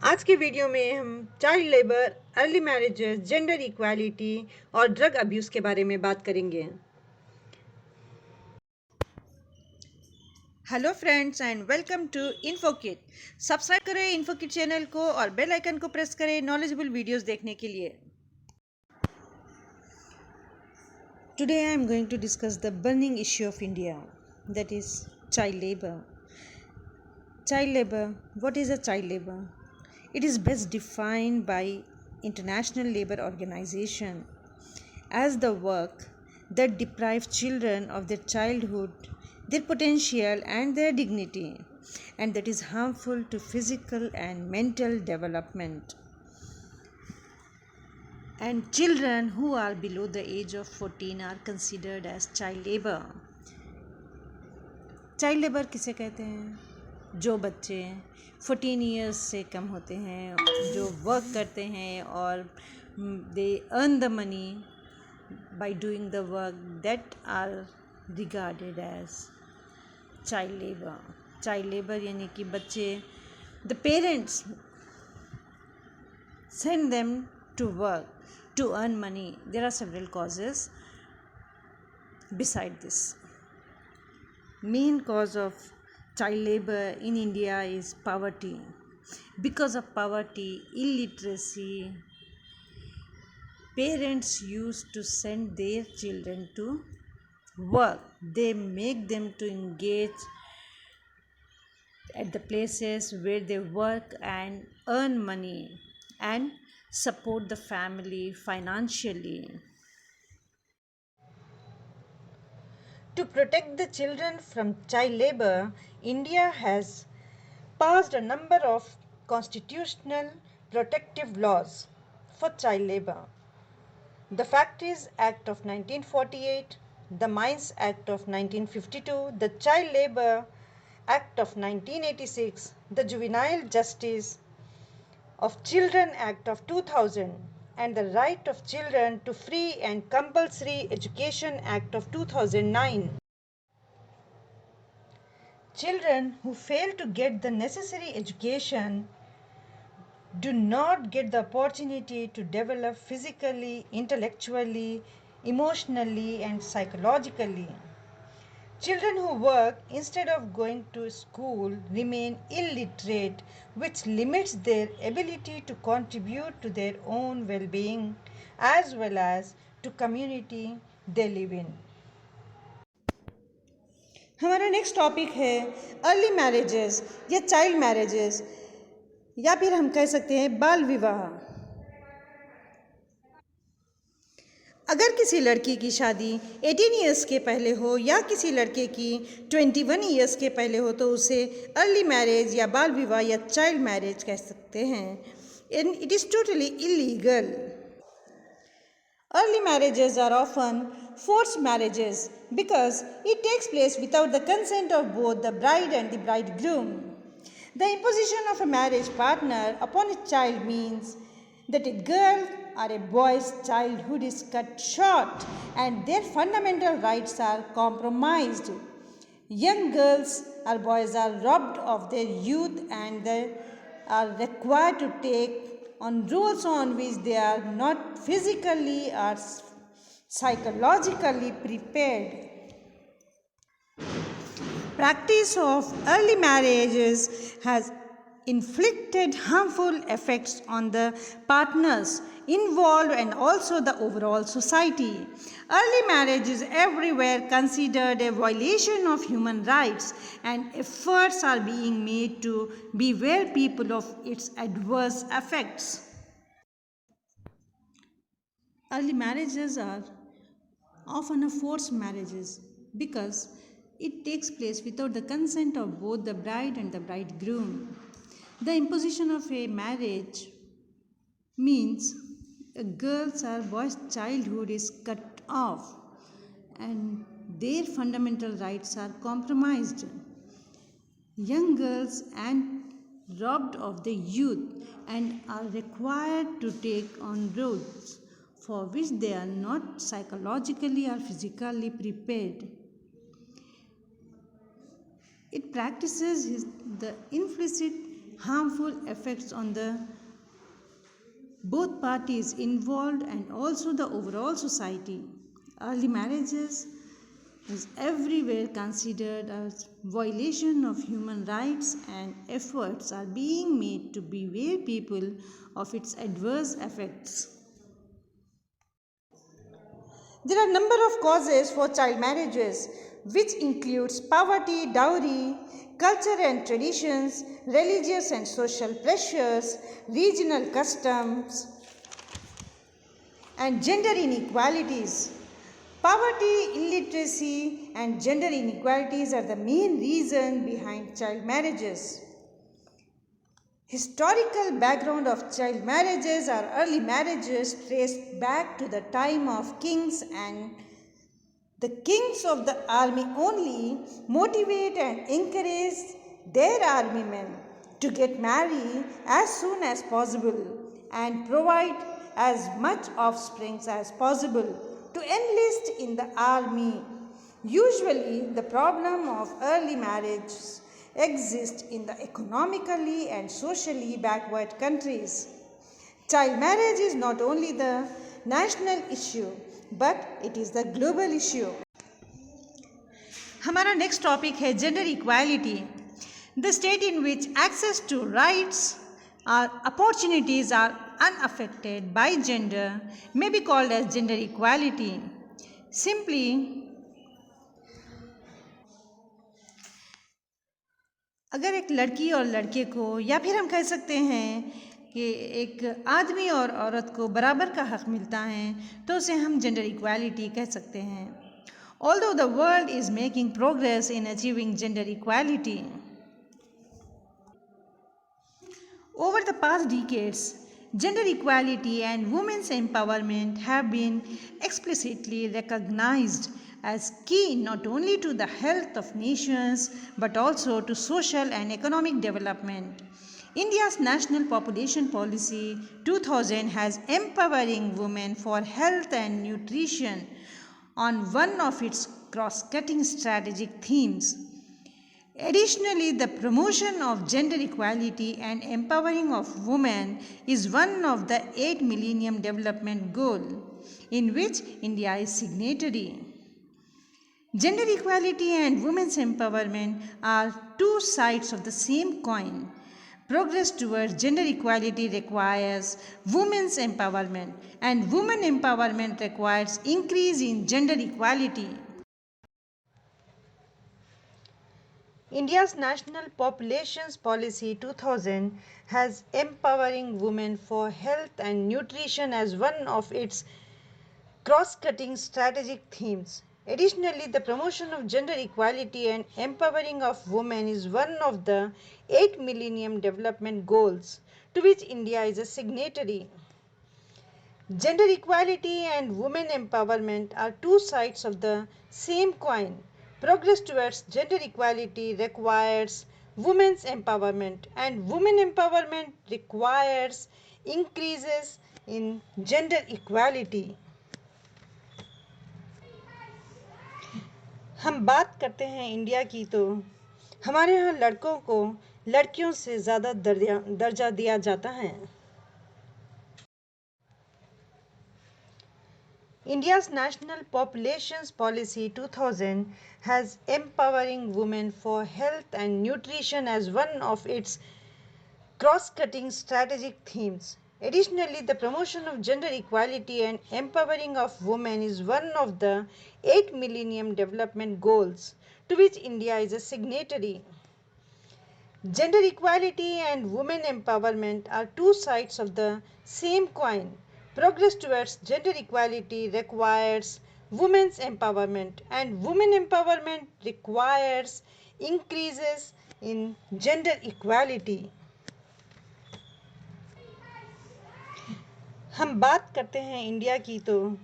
आज के वीडियो में हम child labour, early marriages, gender equality और ड्रग अब्यूज़ के बारे में बात करेंगे। Hello friends and welcome to Infokit. Subscribe करें इन्फोकिट चैनल को और बेल आइकन को प्रेस करें नॉलेजेबल वीडियोस देखने के लिए। Today I am going to discuss the burning issue of India, that is child labour. Child labor. What is a child labor? It is best defined by International Labour Organization as the work that deprives children of their childhood, their potential and their dignity, and that is harmful to physical and mental development. And children who are below the age of 14 are considered as child labor. Child labour किसे कहते हैं? जो बच्चे 14 years से कम होते हैं, जो work करते हैं और they earn the money by doing the work, that are regarded as child labour. Child labour यानी कि बच्चे, the parents send them to work to earn money. There are several causes beside this. Main cause of child labor in India is poverty. Because of poverty, illiteracy, parents used to send their children to work. They make them to engage at the places where they work and earn money and support the family financially. To protect the children from child labor, India has passed a number of constitutional protective laws for child labor. The Factories Act of 1948, the Mines Act of 1952, the Child Labor Act of 1986, the Juvenile Justice of Children Act of 2000, and the Right of Children to Free and Compulsory Education Act of 2009. Children who fail to get the necessary education do not get the opportunity to develop physically, intellectually, emotionally, and psychologically. Children who work instead of going to school remain illiterate, which limits their ability to contribute to their own well-being as well as to community they live in. हमारा next topic है early marriages या child marriages, या फिर हम कह सकते हैं बाल विवाह. अगर किसी लड़की की शादी 18 इयर्स के पहले हो या किसी लड़के की 21 इयर्स के पहले हो तो उसे अर्ली मैरिज या बाल विवाह या चाइल्ड मैरिज कह सकते हैं. It is totally illegal. Early marriages are often forced marriages because it takes place without the consent of both the bride and the bridegroom. The imposition of a marriage partner upon a child means that a girl or a boy's childhood is cut short and their fundamental rights are compromised. Young girls or boys are robbed of their youth and they are required to take on roles on which they are not physically or psychologically prepared. Practice of early marriages has inflicted harmful effects on the partners involved and also the overall society. Early marriage is everywhere considered a violation of human rights, and efforts are being made to beware people of its adverse effects. Early marriages are often forced marriages because it takes place without the consent of both the bride and the bridegroom. The imposition of a marriage means a girl's or boy's childhood is cut off and their fundamental rights are compromised. Young girls and robbed of their youth and are required to take on roles for which they are not psychologically or physically prepared. It practices the implicit harmful effects on the both parties involved and also the overall society. Early marriages is everywhere considered as violation of human rights, and efforts are being made to beware people of its adverse effects. There are a number of causes for child marriages, which includes poverty, dowry, culture and traditions, religious and social pressures, regional customs, and gender inequalities. Poverty, illiteracy, and gender inequalities are the main reason behind child marriages. Historical background of child marriages or early marriages traced back to the time of kings, and the kings of the army only motivate and encourage their army men to get married as soon as possible and provide as much offspring as possible to enlist in the army. Usually, the problem of early marriage exists in the economically and socially backward countries. Child marriage is not only the national issue, but it is the global issue. हमारा next topic है gender equality. The state in which access to rights or opportunities are unaffected by gender may be called as gender equality. Simply, अगर एक लड़की और लड़के को, या फिर हम कह सकते हैं कि एक आदमी और औरत को बराबर का हक मिलता है, तो उसे हम जेंडर इक्वालिटी कह सकते हैं. Although the world is making progress in achieving gender equality, over the past decades, gender equality and women's empowerment have been explicitly recognized as key not only to the health of nations but also to social and economic development. India's National Population Policy 2000 has empowering women for health and nutrition on one of its cross-cutting strategic themes. Additionally, the promotion of gender equality and empowering of women is one of the 8 Millennium Development Goals, in which India is signatory. Gender equality and women's empowerment are two sides of the same coin. Progress towards gender equality requires women's empowerment, and women empowerment requires increase in gender equality. India's National Population Policy 2000 has empowering women for health and nutrition as one of its cross-cutting strategic themes. Additionally, the promotion of gender equality and empowering of women is one of the 8 Millennium Development Goals, to which India is a signatory. Gender equality and women empowerment are two sides of the same coin. Progress towards gender equality requires women's empowerment, and women empowerment requires increases in gender equality. हम बात करते हैं India की, तो हमारे यहाँ लड़कों को लड़कियों से ज़्यादा दर्जा दिया जाता है. India's National Population Policy 2000 has empowering women for health and nutrition as one of its cross-cutting strategic themes. Additionally, the promotion of gender equality and empowering of women is one of the 8 Millennium Development Goals, to which India is a signatory. Gender equality and women empowerment are two sides of the same coin. Progress towards gender equality requires women's empowerment, and women empowerment requires increases in gender equality. हम बात करते हैं India की, तो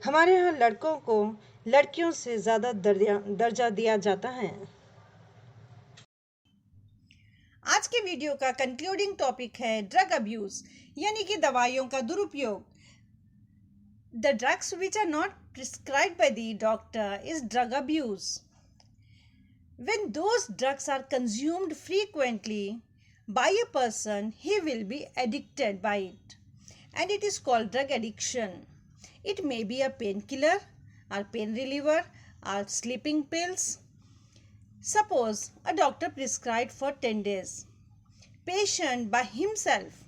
हमारे यहाँ लड़कों को लड़कियों से ज़्यादा दर्जा दिया जाता है. आज के वीडियो का कंक्लूडिंग टॉपिक है ड्रग अब्यूज, यानी कि दवाइयों का दुरुपयोग. The drugs which are not prescribed by the doctor is drug abuse. When those drugs are consumed frequently, by a person, he will be addicted by it. And it is called drug addiction. It may be a painkiller or pain reliever or sleeping pills. Suppose a doctor prescribed for 10 days. Patient by himself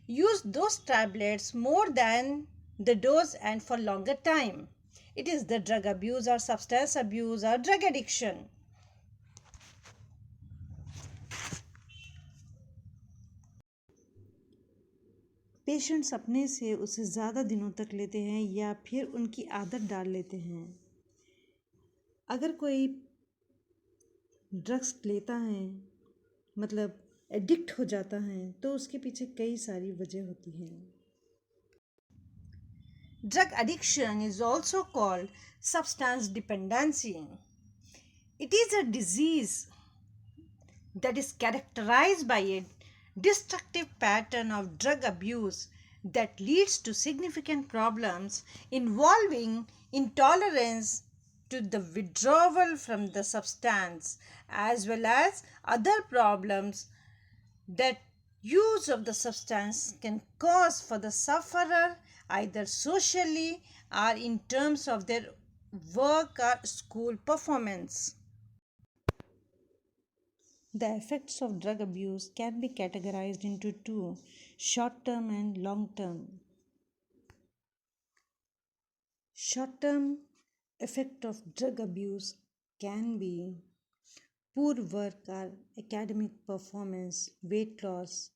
use those tablets more than the dose and for longer time. It is the drug abuse or substance abuse or drug addiction. Patients अपने से उसे ज़्यादा दिनों तक लेते हैं या फिर उनकी आदत डाल लेते हैं। अगर कोई ड्रग्स लेता है मतलब एडिक्ट हो जाता है तो उसके पीछे कई सारी वजह होती हैं। Drug addiction is also called substance dependency. It is a disease that is characterized by a destructive pattern of drug abuse that leads to significant problems involving intolerance to the withdrawal from the substance as well as other problems that use of the substance can cause for the sufferer either socially or in terms of their work or school performance. The effects of drug abuse can be categorized into two, short-term and long-term. Short-term effect of drug abuse can be poor work or academic performance, weight loss,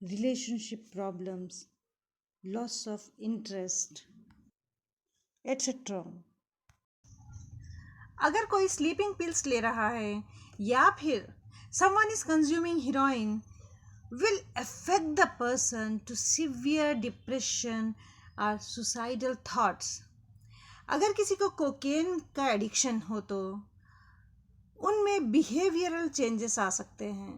relationship problems, loss of interest, etc. अगर कोई sleeping pills ले रहा है या फिर someone is consuming heroin will affect the person to severe depression or suicidal thoughts. अगर किसी को कोकेन का एडिक्शन हो तो उनमें बिहेवियरल चेंजेस आ सकते हैं।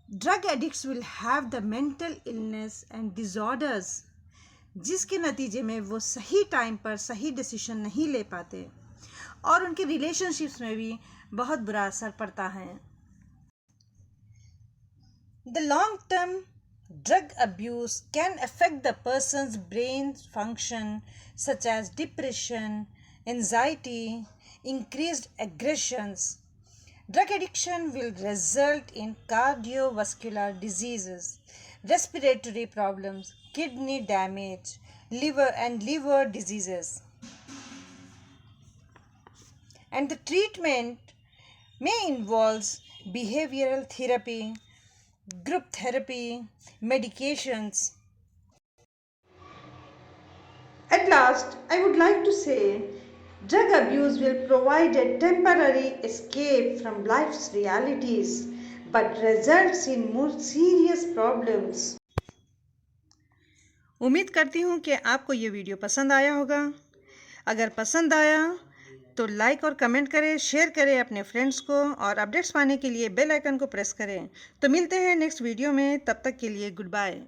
Drug addicts will have the mental illness and disorders जिसके नतीजे में वो सही टाइम पर सही डिसीजन नहीं ले पाते और उनके रिलेशनशिप्स में भी बहुत बुरा असर पड़ता है। The long-term drug abuse can affect the person's brain function such as depression, anxiety, increased aggressions. Drug addiction will result in cardiovascular diseases, respiratory problems, kidney damage, liver diseases. And the treatment may involve behavioral therapy, group therapy, medications. At last, I would like to say, drug abuse will provide a temporary escape from life's realities, but results in more serious problems. उम्मीद करती हूँ कि आपको ये video पसंद आया होगा। अगर पसंद आया तो लाइक और कमेंट करें, शेयर करें अपने फ्रेंड्स को और अपडेट्स पाने के लिए बेल आइकन को प्रेस करें। तो मिलते हैं नेक्स्ट वीडियो में, तब तक के लिए गुड बाय।